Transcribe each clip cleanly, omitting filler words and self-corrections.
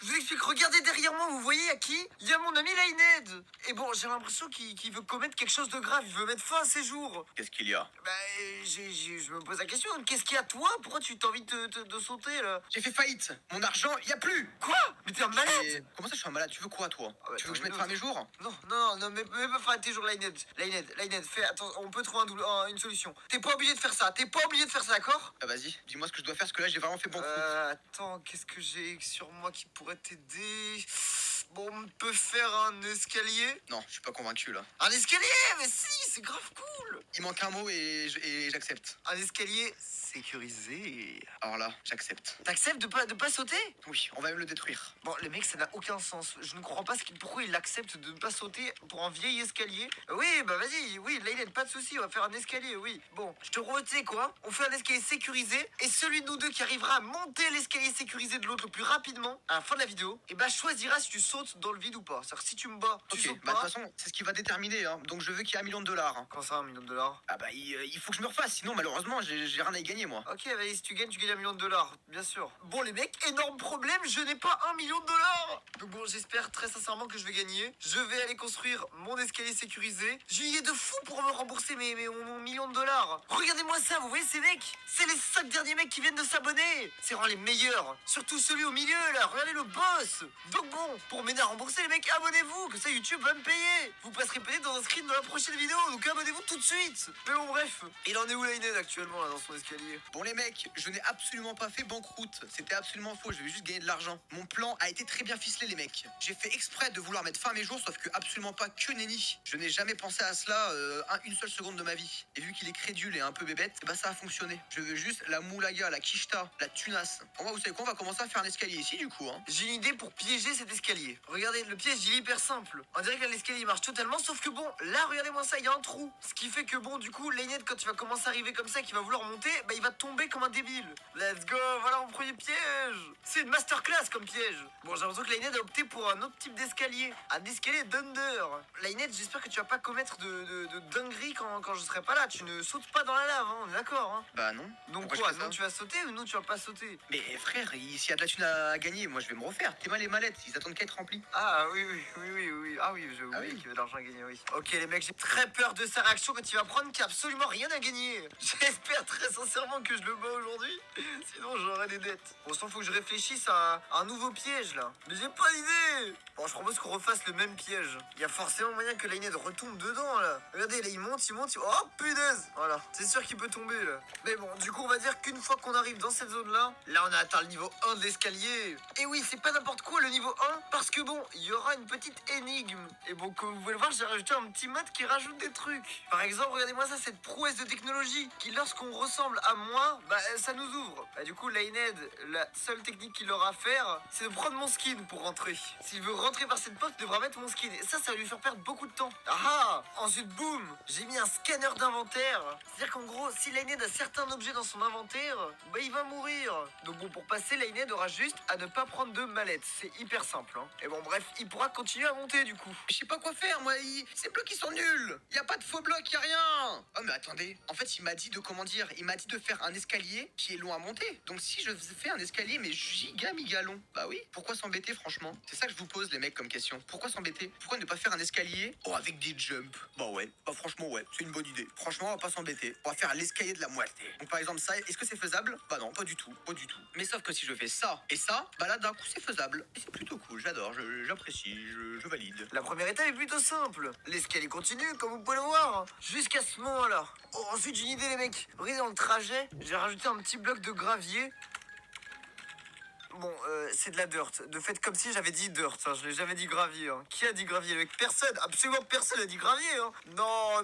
Je vous explique, regardez derrière moi, vous voyez à qui? Il y a mon ami Lained. Et bon, j'ai l'impression qu'il veut commettre quelque chose de grave, il veut mettre fin à ses jours. Qu'est-ce qu'il y a? Bah, je me pose la question, qu'est-ce qu'il y a toi? Pourquoi tu t'as envie de sauter là? J'ai fait faillite. Mon argent, y a plus. Quoi? Mais t'es un malade? Et... Comment ça, je suis un malade? Tu veux quoi, toi? Ah bah, Tu veux que je attends, mette fin à mes jours? Non, mais pas fin à tes jours, Lained, fais, attends, on peut trouver une solution. T'es pas obligé de faire ça, d'accord? Ah, vas-y, dis-moi ce que je dois faire, parce que là, j'ai vraiment fait banqueroute. Attends, qu'est-ce que j'ai sur moi qui pourrait t'aider? Bon, on peut faire un escalier? Non, je suis pas convaincu, là. Un escalier? Mais si, c'est grave cool! Il manque un mot et j'accepte. Un escalier sécurisé. Alors là, j'accepte. T'acceptes de pas sauter? Oui, on va même le détruire. Bon, le mec, ça n'a aucun sens. Je ne comprends pas pourquoi il accepte de ne pas sauter pour un vieil escalier. Oui, bah vas-y, oui, là, il n'a pas de souci, on va faire un escalier, oui. Bon, je te remets, tu sais quoi? On fait un escalier sécurisé, et celui de nous deux qui arrivera à monter l'escalier sécurisé de l'autre le plus rapidement, à la fin de la vidéo, et bah choisira si tu sautes dans le vide ou pas. C'est-à-dire, si tu me bats, tu Ok, sautes bah de pas. toute façon, c'est ce qui va déterminer, hein. Donc je veux qu'il y ait $1 million. Hein. Comment ça, $1 million? Ah bah, il faut que je me refasse, sinon, malheureusement, j'ai rien à y gagner, moi. Ok, vas-y, si tu gagnes $1 million, bien sûr. Bon, les mecs, énorme problème, je n'ai pas $1 million. Donc bon, j'espère très sincèrement que je vais gagner. Je vais aller construire mon escalier sécurisé. J'ai une idée de fou pour me rembourser mon $1 million. Regardez-moi ça, vous voyez ces mecs? C'est les 5 derniers mecs qui viennent de s'abonner. C'est vraiment les meilleurs. Surtout celui au milieu, là. Regardez le boss. Donc bon, pour m'aider à rembourser, les mecs, abonnez-vous. Que ça, YouTube va me payer. Vous passerez peut-être dans un screen dans la prochaine vidéo. Donc abonnez-vous tout de suite. Mais bon, bref. Il en est où, Lained, actuellement, là, dans son escalier? Bon les mecs, je n'ai absolument pas fait banqueroute. C'était absolument faux, je vais juste gagner de l'argent. Mon plan a été très bien ficelé les mecs. J'ai fait exprès de vouloir mettre fin à mes jours, sauf que absolument pas que nenni. Je n'ai jamais pensé à cela une seule seconde de ma vie. Et vu qu'il est crédule et un peu bébête, bah ça a fonctionné. Je veux juste la moulaga, la quicheta, la tunasse. Bon bah vous savez quoi, on va commencer à faire un escalier ici du coup. Hein. J'ai une idée pour piéger cet escalier. Regardez, le piège il est hyper simple. On dirait que l'escalier marche totalement, sauf que bon, là regardez-moi ça, il y a un trou. Ce qui fait que bon, du coup, Lained, quand il va commencer à arriver comme ça, qu'il va vouloir monter, bah il va tomber comme un débile. Let's go, voilà mon premier piège. C'est une masterclass comme piège. Bon, j'ai l'impression que Lained a opté pour un autre type d'escalier. Un escalier d'under. Lained, j'espère que tu vas pas commettre de dinguerie quand je serai pas là. Tu ne sautes pas dans la lave, hein, on est d'accord, hein. Bah non. Donc Pourquoi quoi, je fais ça non tu vas sauter ou non tu vas pas sauter? Mais frère, s'il y a de la thune à gagner, moi je vais me refaire. T'es mal les mallettes, ils attendent qu'à être remplis. Ah oui. Ah oui, j'ai oublié oui. qu'il y avait de l'argent à gagner, oui. Ok les mecs, j'ai très peur de sa réaction quand il va prendre qu'il n'y a absolument rien à gagner. J'espère très sincèrement que je le bats aujourd'hui. Sinon j'aurai des dettes. Bon, sinon faut que je réfléchisse à un nouveau piège là. Mais j'ai pas d'idée. Bon, je propose qu'on refasse le même piège. Il y a forcément moyen que Lained retombe dedans là. Regardez, là il monte. Oh punaise. Voilà, c'est sûr qu'il peut tomber là. Mais bon, du coup on va dire qu'une fois qu'on arrive dans cette zone là, on a atteint le niveau 1 de l'escalier. Et oui, c'est pas n'importe quoi le niveau 1, parce que bon, il y aura une petite énigme. Et bon, comme vous pouvez le voir, j'ai rajouté un petit mode qui rajoute des trucs. Par exemple, regardez-moi ça, cette prouesse de technologie qui, lorsqu'on ressemble à moi, bah ça nous ouvre. Bah du coup, Lained, la seule technique qu'il aura à faire, c'est de prendre mon skin pour rentrer. S'il veut rentrer par cette porte, il devra mettre mon skin. Et ça va lui faire perdre beaucoup de temps. Ah, ensuite, boum, j'ai mis un scanner d'inventaire. C'est-à-dire qu'en gros, si Lained a certains objets dans son inventaire, bah il va mourir. Donc bon, pour passer, Lained aura juste à ne pas prendre de mallette. C'est hyper simple, hein. Et bon, bref, il pourra continuer à monter du coup. Je sais pas quoi faire, moi, ces blocs ils sont nuls. Y a pas de faux blocs, y a rien. Oh mais attendez, en fait il m'a dit il m'a dit de faire un escalier qui est long à monter. Donc si je fais un escalier mais giga méga long, bah oui, pourquoi s'embêter franchement? C'est ça que je vous pose les mecs comme question. Pourquoi s'embêter? Pourquoi ne pas faire un escalier avec des jumps? Bah ouais, bah franchement ouais, c'est une bonne idée. Franchement on va pas s'embêter, on va faire l'escalier de la moitié. Donc par exemple ça, est-ce que c'est faisable? Bah non, pas du tout. Mais sauf que si je fais ça et ça, bah là d'un coup c'est faisable. Et c'est plutôt cool, j'adore, j'apprécie, je valide. La première étape est plutôt simple. L'escalier continue, comme vous pouvez le voir, jusqu'à ce moment-là. Oh, ensuite, j'ai une idée, les mecs. Regardez, dans le trajet, j'ai rajouté un petit bloc de gravier. Bon, c'est de la dirt. De fait, comme si j'avais dit dirt, hein. Je l'ai jamais dit gravier. Hein. Qui a dit gravier? Avec personne, absolument personne a dit gravier. Hein. Non,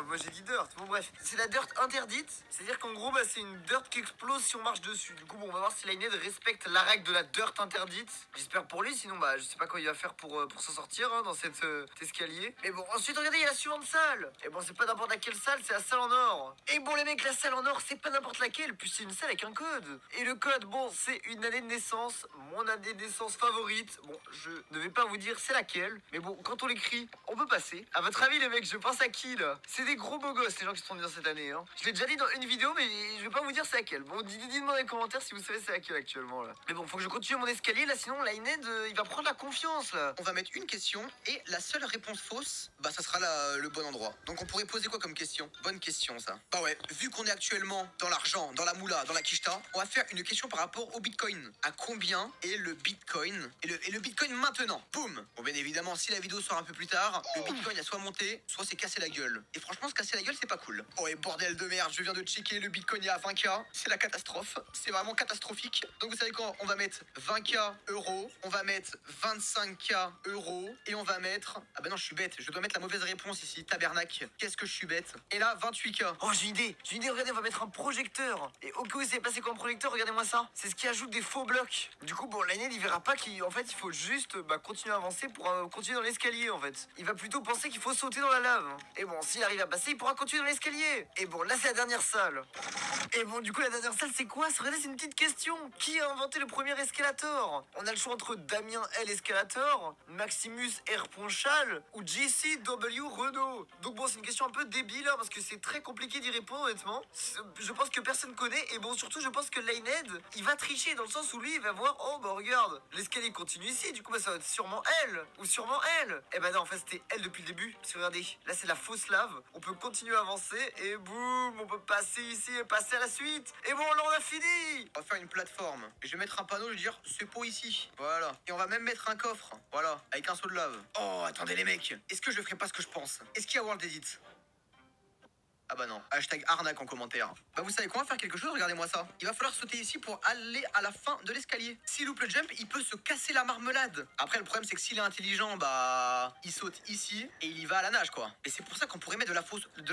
moi j'ai dit dirt. Bon, bref, c'est la dirt interdite. C'est-à-dire qu'en gros, bah, c'est une dirt qui explose si on marche dessus. Du coup, bon, on va voir si Lained respecte la règle de la dirt interdite. J'espère pour lui, sinon, bah, je sais pas quoi il va faire pour s'en sortir hein, dans cet escalier. Mais bon, ensuite, regardez, il y a la suivante salle. Et bon, c'est pas n'importe laquelle salle, c'est la salle en or. Et bon, les mecs, la salle en or, c'est pas n'importe laquelle, puis c'est une salle avec un code. Et le code, bon, c'est une année de naissance. naissance, mon année de naissance favorite. Bon, je ne vais pas vous dire c'est laquelle, mais bon, quand on l'écrit, on peut passer. À votre avis, les mecs, je pense à qui là? C'est des gros beaux gosses, les gens qui sont nés dans cette année. Hein. Je l'ai déjà dit dans une vidéo, mais je vais pas vous dire c'est laquelle. Bon, dites-moi dans les commentaires si vous savez c'est laquelle actuellement là. Mais bon, faut que je continue mon escalier là, sinon Lined, il va prendre la confiance là. On va mettre une question et la seule réponse fausse, bah ça sera le bon endroit. Donc on pourrait poser quoi comme question? Bonne question ça. Bah ouais, vu qu'on est actuellement dans l'argent, dans la moula, dans la quicheta, on va faire une question par rapport au Bitcoin. À combien est le Bitcoin et le Bitcoin maintenant? Boum. Bon bien évidemment, si la vidéo sort un peu plus tard, le Bitcoin a soit monté, soit s'est cassé la gueule. Et franchement, se casser la gueule, c'est pas cool. Oh et bordel de merde, je viens de checker, le Bitcoin est à 20K. C'est la catastrophe. C'est vraiment catastrophique. Donc vous savez quoi? On va mettre 20K euros, on va mettre 25K euros et on va mettre... Ah bah non, je suis bête, je dois mettre la mauvaise réponse ici, tabernacle. Qu'est-ce que je suis bête? Et là, 28K. Oh, j'ai une idée, regardez, on va mettre un projecteur. Et au cas où c'est passé comme projecteur, regardez-moi ça. C'est ce qui ajoute des faux blocs. Du coup, bon, Lined, il verra pas qu'en fait, il faut juste continuer à avancer pour continuer dans l'escalier, en fait. Il va plutôt penser qu'il faut sauter dans la lave. Et bon, s'il arrive à passer, il pourra continuer dans l'escalier. Et bon, là, c'est la dernière salle. Et bon, du coup, la dernière salle, c'est quoi? Regardez, c'est une petite question. Qui a inventé le premier escalator? On a le choix entre Damien L. Escalator, Maximus R. Ponchal ou JCW Renault. Donc bon, c'est une question un peu débile, hein, parce que c'est très compliqué d'y répondre, honnêtement. Je pense que personne connaît. Et bon, surtout, je pense que Lined, il va tricher dans le sens où lui, il va voir, oh bah regarde, l'escalier continue ici. Du coup, bah, ça va être sûrement L ou sûrement L. Et bah non, en fait, c'était L depuis le début. Parce que regardez, là, c'est la fausse lave. On peut continuer à avancer et boum, on peut passer ici et passer à la suite. Et bon, là, on a fini. On va faire une plateforme. Je vais mettre un panneau, je vais dire c'est pour ici. Voilà. Et on va même mettre un coffre. Voilà. Avec un seau de lave. Oh, attendez les mecs. Est-ce que je ferai pas ce que je pense? Est-ce qu'il y a World Edit? Ah bah non. Hashtag arnaque en commentaire. Bah vous savez quoi, on va faire quelque chose, regardez-moi ça. Il va falloir sauter ici pour aller à la fin de l'escalier. S'il loupe le jump, il peut se casser la marmelade. Après le problème c'est que s'il est intelligent, bah il saute ici et il y va à la nage quoi. Et c'est pour ça qu'on pourrait mettre de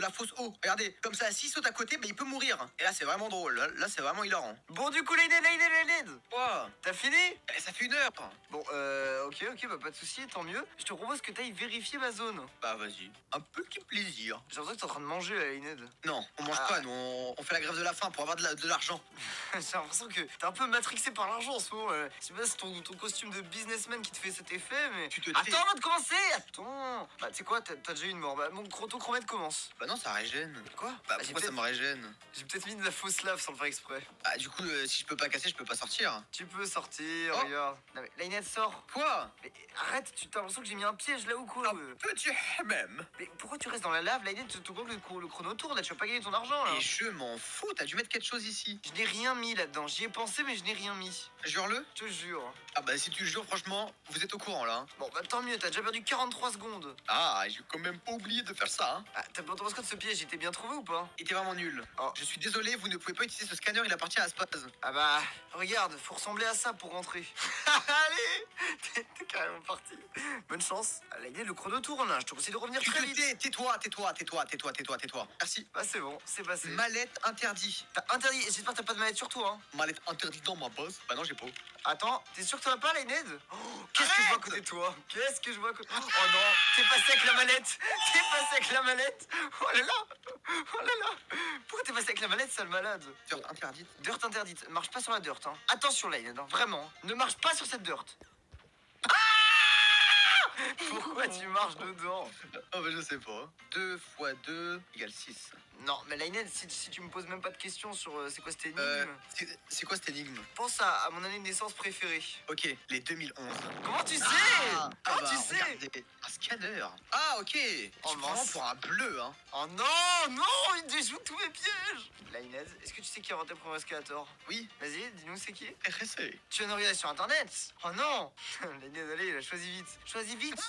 la fausse eau. Regardez, comme ça s'il saute à côté, bah il peut mourir. Et là c'est vraiment drôle, là c'est vraiment hilarant. Bon, du coup, Lined. Quoi? T'as fini? Eh, ça fait 1 heure. Bon, ok, bah pas de soucis, tant mieux. Je te propose que t'ailles vérifier ma zone. Bah vas-y. Un petit plaisir. J'ai l'impression que t'es en train de manger, là, Lined. Non, on mange pas, nous on fait la grève de la faim pour avoir de l'argent. J'ai l'impression que t'es un peu matrixé par l'argent en ce moment. Je sais pas si c'est ton costume de businessman qui te fait cet effet, mais... Tu te tais. Attends avant de commencer. Attends. Bah, tu sais quoi, t'as déjà eu une mort. Bah, mon chronochromètre commence. Bah non, ça régène. Quoi? Bah J'ai pourquoi ça peut-être me régène? j'ai peut-être mis de la fausse lave sans le faire exprès. Ah du coup, si je peux pas casser, je peux pas sortir. Tu peux sortir, Oh. regarde. Non, mais Lined sort. Quoi? Mais arrête, tu t'as l'impression que j'ai mis un piège là ou quoi? Petit même. Mais pourquoi tu restes dans la lave, Lined? Tu te comptes le chrono tour là, tu vas pas gagner ton argent là. Et je m'en fous, t'as dû mettre quelque chose ici. Je n'ai rien mis là-dedans. J'y ai pensé, mais je n'ai rien mis. Jure-le. Je te jure. Ah bah si tu le jures, franchement, vous êtes au courant là. Hein. Bon, bah tant mieux, t'as déjà perdu 43 secondes. Ah, j'ai quand même pas oublié de faire ça. Hein. Ah, t'as pas entendu quoi de ce piège? Il était bien trouvé ou pas? Il était vraiment nul. Oh. Je suis désolé, vous ne pouvez pas utiliser ce scanner, il appartient à Spaz. Ah bah, regarde, faut ressembler à ça pour rentrer. Allez, t'es carrément parti. Bonne chance. Ah, l'idée, le chrono tourne là, je te conseille de revenir Tu très te vite. tais, tais-toi. Merci. Bah c'est bon, c'est passé. Mallette interdit. T'as interdit, j'espère que t'as pas de mallette sur toi, hein. Mallette interdit dans ma bosse. Bah non, j'ai pas. Attends, t'es sûr que t'en as pas, Lined? Oh, qu'est-ce que je vois à côté de toi? Qu'est-ce que je vois à côté... Oh non, t'es passé avec la mallette. T'es passé avec la mallette. Oh là là. Oh là là. Pourquoi t'es passé avec la mallette, sale malade? Dirt interdite. Dirt interdite, marche pas sur la dirt, hein. Attention, Lined, hein, vraiment. Ne marche pas sur cette dirt. Pourquoi tu marches dedans? Oh bah je sais pas. 2 x 2 égale 6. Non, mais Lined, si tu me poses même pas de questions sur c'est quoi cette énigme, C'est quoi cette énigme? pense à mon année de naissance préférée. Ok, les 2011. Comment tu sais? Ah Comment tu sais? regardez, un scanner. Ah ok. Oh, Je prends mince. pour un bleu hein. Oh non, il déjoue tous mes pièges. Lined, est-ce que tu sais qui a inventé le premier escalator? Oui. Vas-y, dis-nous c'est qui? RSA. Tu viens de regarder sur internet? Oh non. Lined, allez, il a choisi vite. Choisis vite.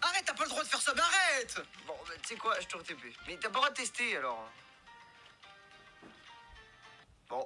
Arrête, t'as pas le droit de faire ça, mais arrête. Bon, bah, tu sais quoi, je te RTP. Mais t'as pas le droit de tester alors. Bon,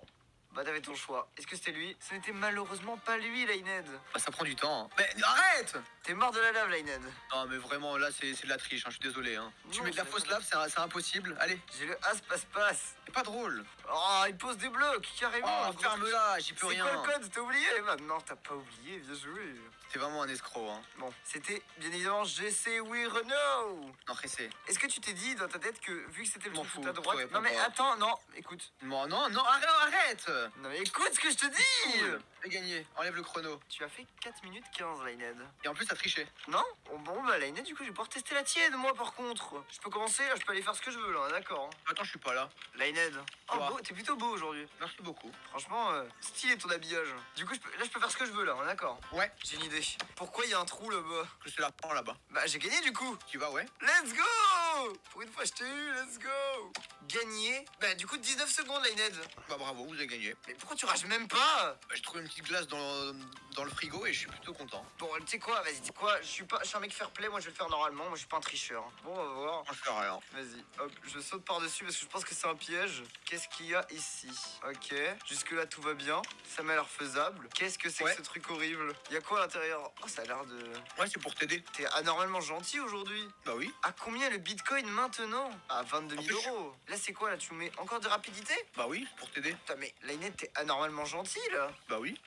bah t'avais ton choix. Est-ce que c'était lui? Ce n'était malheureusement pas lui, Lined. Bah ça prend du temps. Hein. Mais arrête. T'es mort de la lave, Lined. Non mais vraiment là c'est de la triche, hein, je suis désolé. Hein. Tu Non, mets de la c'est fausse pas- lave, c'est impossible. Allez, J'ai le as-passe-passe. c'est pas drôle. Oh, il pose des blocs, carrément. Oh, ferme-la, j'y peux C'est rien. quoi le code? T'as oublié? Bah non, t'as pas oublié, bien joué. T'es vraiment un escroc. Hein. Bon, c'était bien évidemment GC Oui Renault. Non, RSA. Est-ce que tu t'es dit dans ta tête que vu que c'était le M'en truc fous, tout à droite... ouais, Non mais papa. attends, non, écoute. Non, arrête. Non mais écoute ce que je te dis. Cool. J'ai gagné, enlève le chrono. Tu as fait 4 minutes 15, Lained. Et en plus, t'as triché. Non? Bon, bah, Lained, du coup, je vais pouvoir tester la tienne, moi, par contre. Je peux commencer, là, je peux aller faire ce que je veux, là, d'accord. Attends, je suis pas là. Lained. Oh, Quoi? beau, t'es plutôt beau aujourd'hui. Merci beaucoup. Franchement, stylé ton habillage. Du coup, là, je peux faire ce que je veux, là, d'accord. Ouais, J'ai une idée. Pourquoi il y a un trou là-bas? que c'est la pan là-bas. Bah, j'ai gagné, du coup. Tu vas, ouais. Let's go! Pour une fois, je t'ai eu, let's go! Gagné. Bah, du coup, 19 secondes, Lained. Bah bravo, vous avez gagné. Mais pourquoi tu rages même pas? Bah, j'ai trouvé une petite glace dans le frigo et je suis plutôt content. Bon, tu sais quoi, vas-y, tu sais quoi, je suis un mec fair play, moi je vais le faire normalement, moi je suis pas un tricheur. Bon, on va voir. Je fais rien. Vas-y, hop, je saute par-dessus parce que je pense que c'est un piège. Qu'est-ce qu'il y a ici? Ok, jusque-là tout va bien, ça m'a l'air faisable. Qu'est-ce que c'est Ouais. que ce truc horrible? Il y a quoi à l'intérieur? Oh, ça a l'air de... Ouais, c'est pour t'aider. T'es anormalement gentil aujourd'hui. Bah oui. À combien le bitcoin maintenant? À 22 000 En plus, euros. Là c'est quoi là, tu mets encore de rapidité? Bah oui, pour t'aider. Putain mais Lained, t'es anormalement gentil là. Bah oui.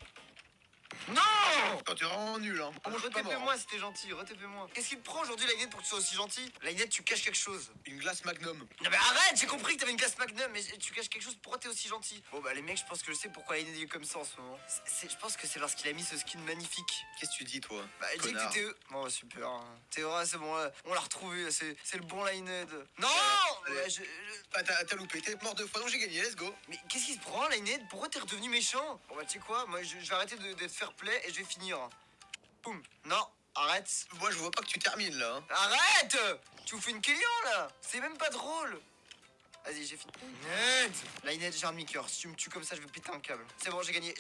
Non! Quand t'es vraiment nul, hein. Moi, je suis pas mort. Retépez-moi si t'es gentil, retépez-moi. Qu'est-ce qui te prend aujourd'hui, Lained, pour que tu sois aussi gentil? Lained, tu caches quelque chose. Une glace Magnum. Non mais arrête, j'ai compris que t'avais une glace Magnum, mais tu caches quelque chose, pourquoi t'es aussi gentil? Bon bah les mecs, je pense que je sais pourquoi Lained est comme ça en ce moment. Je pense que c'est parce qu'il a mis ce skin magnifique. Qu'est-ce que tu dis, toi? Bah il dit que Connard. t'étais... Bon super, Théora c'est bon, là, on l'a retrouvé, c'est le bon Lained. Non allez. Ouais, Ah, t'as loupé, t'es mort deux fois, donc j'ai gagné, let's go. Mais qu'est-ce qui se prend Lained? Pourquoi t'es redevenu méchant? Bon bah tu sais quoi, moi je vais arrêter d'être fair play et je vais finir. Boum. Non, arrête. Moi, je vois pas que tu termines, là. Hein. Arrête! Tu vous fais une Kélian là. C'est même pas drôle. Vas-y, j'ai fini. Lained, j'ai un demi-cœur. Si tu me tues comme ça, je vais péter un câble. C'est bon, j'ai gagné.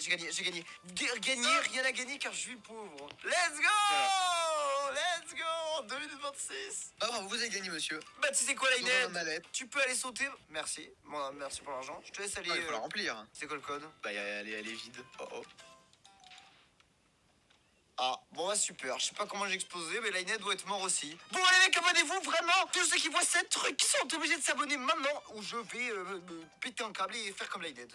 Gagner, rien à gagner car je suis pauvre. Let's go! Let's go! 2 minutes 26. Ah, bravo, vous avez gagné, monsieur. Bah, tu sais quoi, Dans la Lained? mallette. Tu peux aller sauter. Merci. Bon, merci pour l'argent. Je te laisse aller. Ah, il faut la remplir. C'est quoi le code? Bah, elle est vide. Oh oh. Ah, bon bah super, je sais pas comment j'ai explosé, mais Lained doit être mort aussi. Bon allez mec, abonnez-vous, vraiment. Tous ceux qui voient cette truc sont obligés de s'abonner maintenant ou je vais me péter un câble et faire comme Lained.